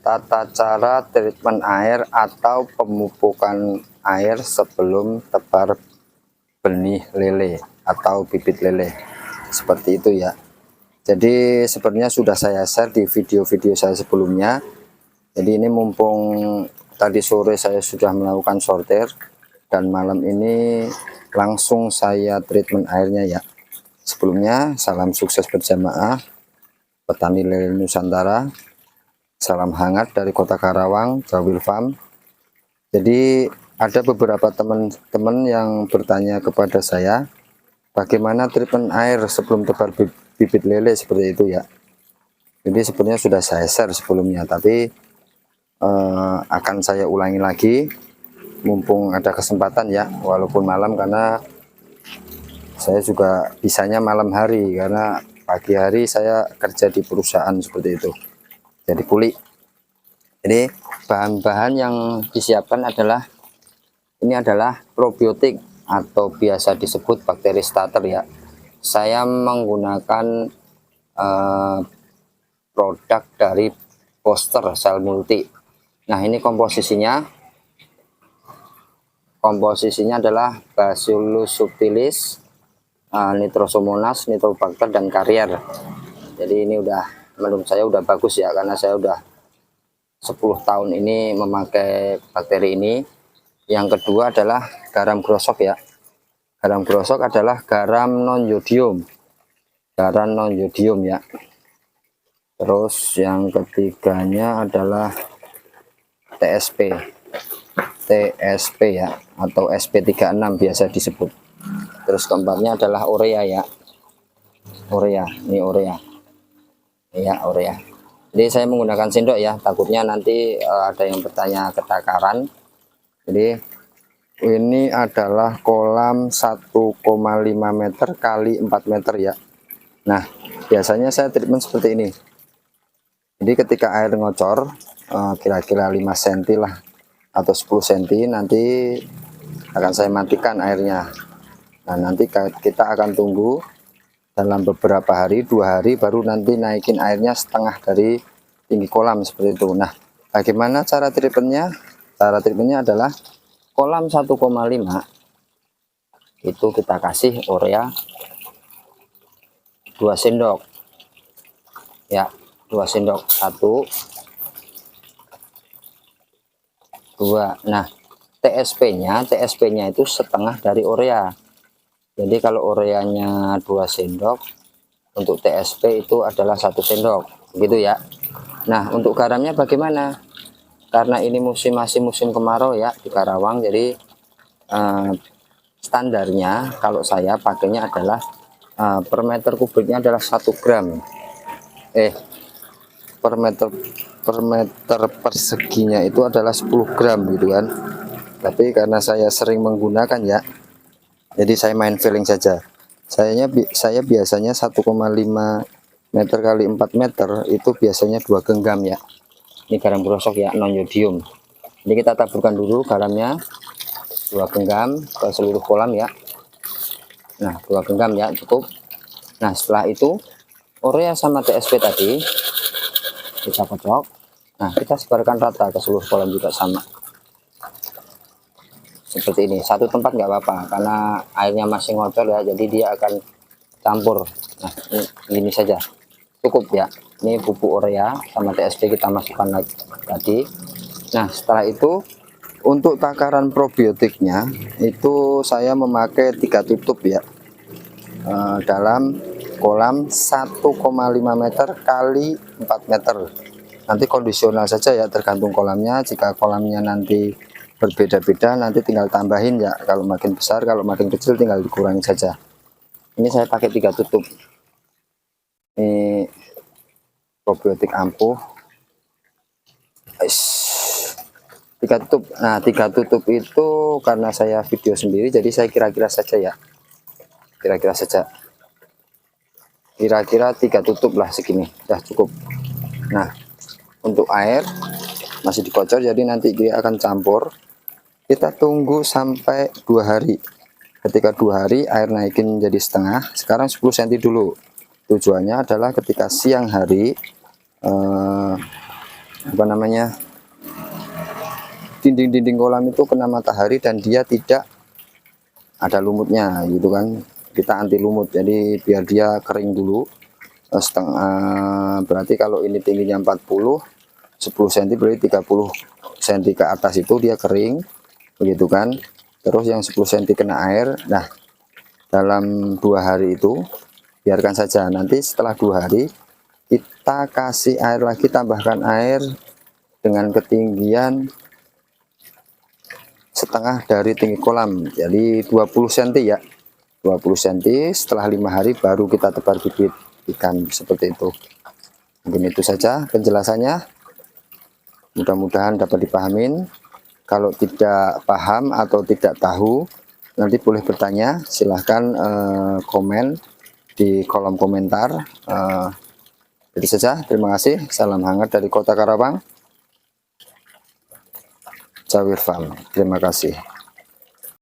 tata cara treatment air atau pemupukan air sebelum tebar benih lele atau bibit lele, seperti itu ya. Jadi sebenarnya sudah saya share di video-video saya sebelumnya. Jadi ini mumpung tadi sore saya sudah melakukan sortir dan malam ini langsung saya treatment airnya ya. Sebelumnya salam sukses berjamaah petani lele Nusantara. Salam hangat dari Kota Karawang, Jawil Farm. Jadi ada beberapa teman-teman yang bertanya kepada saya, bagaimana treatment air sebelum tebar bibit lele seperti itu ya. Jadi sebenarnya sudah saya share sebelumnya, tapi akan saya ulangi lagi, mumpung ada kesempatan ya, walaupun malam karena saya juga bisanya malam hari, karena pagi hari saya kerja di perusahaan seperti itu. Jadi kuli. Jadi bahan-bahan yang disiapkan adalah probiotik atau biasa disebut bakteri starter ya. Saya menggunakan produk dari Poster Sel Multi. Nah, ini komposisinya adalah Bacillus subtilis, Nitrosomonas, Nitrobacter dan Carrier. Jadi ini menurut saya udah bagus ya, karena saya udah 10 tahun ini memakai bakteri ini. Yang kedua adalah garam grosok ya. Garam grosok adalah garam non yodium ya. Terus yang ketiganya adalah TSP ya, atau SP36 biasa disebut. Terus keempatnya adalah urea ya. Ini urea ya, urea. Jadi saya menggunakan sendok ya, takutnya nanti ada yang bertanya ketakaran. Jadi ini adalah kolam 1,5 meter kali 4 meter ya. Nah, biasanya saya treatment seperti ini. Jadi ketika air ngocor kira-kira 5 cm lah atau 10 cm, nanti akan saya matikan airnya. Nah, nanti kita akan tunggu dalam beberapa hari, 2 hari, baru nanti naikin airnya setengah dari tinggi kolam seperti itu. Nah, bagaimana cara treatmentnya? Cara treatmentnya adalah kolam 1,5 itu kita kasih urea 2 sendok ya, 2 sendok, 1 2. Nah, TSP-nya itu setengah dari urea. Jadi kalau ureanya 2 sendok, untuk TSP itu adalah 1 sendok, gitu ya. Nah, untuk garamnya bagaimana? Karena ini masih musim kemarau ya di Karawang, jadi standarnya kalau saya pakainya adalah per meter kubiknya adalah 1 gram. Per meter perseginya itu adalah 10 gram gitu kan. Tapi karena saya sering menggunakan ya, jadi saya main feeling saja. Saya biasanya 1,5 meter kali 4 meter itu biasanya 2 genggam ya. Ini garam grosok ya, non yodium. Jadi kita taburkan dulu garamnya 2 genggam ke seluruh kolam ya. Nah, 2 genggam ya, cukup. Nah, setelah itu urea sama TSP tadi kita kocok. Nah, kita sebarkan rata ke seluruh kolam juga sama. Seperti ini, satu tempat nggak apa-apa karena airnya masih ngocor ya, jadi dia akan campur. Nah, ini saja cukup ya. Ini pupuk urea sama TSP kita masukkan lagi tadi. Nah, setelah itu untuk takaran probiotiknya itu saya memakai 3 tutup ya, dalam kolam 1,5 meter kali 4 meter. Nanti kondisional saja ya, tergantung kolamnya. Jika kolamnya nanti berbeda-beda, nanti tinggal tambahin ya, kalau makin besar, kalau makin kecil tinggal dikurangi saja. Ini saya pakai 3 tutup. Ini probiotik ampuh 3 tutup. Nah, 3 tutup itu karena saya video sendiri, jadi saya kira-kira saja ya, kira-kira 3 tutup lah, segini sudah cukup. Nah, untuk air masih dikocor, jadi nanti dia akan campur. Kita tunggu sampai 2 hari. Ketika 2 hari air naikin jadi setengah, sekarang 10 cm dulu. Tujuannya adalah ketika siang hari apa namanya, dinding-dinding kolam itu kena matahari dan dia tidak ada lumutnya gitu kan. Kita anti lumut, jadi biar dia kering dulu setengah. Berarti kalau ini tingginya 40, 10 cm berarti 30 cm ke atas itu dia kering begitu kan. Terus yang 10 cm kena air. Nah, dalam 2 hari itu biarkan saja, nanti setelah 2 hari kita kasih air lagi, tambahkan air dengan ketinggian setengah dari tinggi kolam, jadi 20 cm ya, 20 cm. Setelah 5 hari baru kita tebar bibit ikan seperti itu. Mungkin itu saja penjelasannya, mudah-mudahan dapat dipahamin. Kalau tidak paham atau tidak tahu, nanti boleh bertanya, silahkan komen di kolom komentar. Itu saja, terima kasih, salam hangat dari Kota Karawang, Jawir Farm. Terima kasih.